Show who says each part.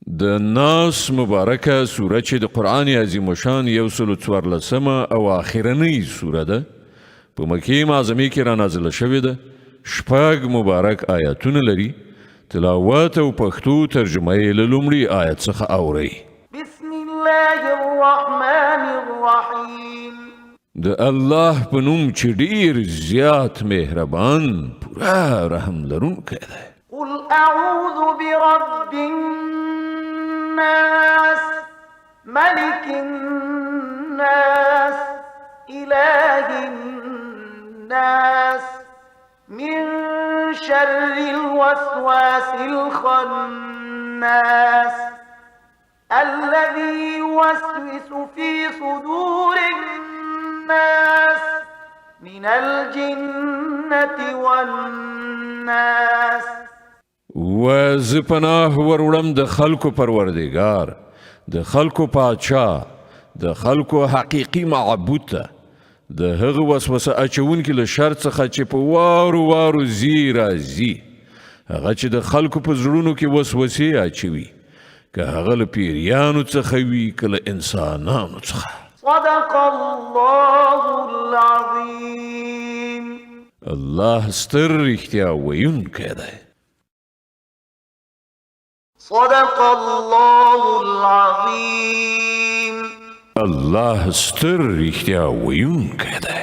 Speaker 1: د ناس مبارکه سوره چې د قرآن عظیم شان 114 او آخرنۍ سوره ده په مکې معظمې کې را نازله شوې ده. شپږ مبارک آیاتونه لري. تلاوت او پښتو ترجمه یې له لومړي آیت څخه اورئ.
Speaker 2: بسم الله الرحمن الرحیم.
Speaker 1: د الله په نوم چې ډیر زیات مهربان پوره رحم لرونکی دی.
Speaker 2: قل اعوذ برب الناس ملك الناس اله الناس من شر الوسواس الخناس الذي يوسوس في صدور الناس من الجنة والناس.
Speaker 1: و زه پناه وروړم د خلکو پروردګار، د خلکو پاچا، د خلکو حقیقي معبود ته، د هغه وسوسه اچونکي له شر څخه چې په وارو وارو ځي راځي، هغه چې د خلکو په زړونو کې وسوسې اچوي، که هغه له پیریانو څخه وي که له انسانانو څخه.
Speaker 2: صدق الله العظیم.
Speaker 1: الله ستر رښتیا ویونکی دی.
Speaker 2: صدق الله العظیم.
Speaker 1: الله ستر رښتیا ویونکی دی.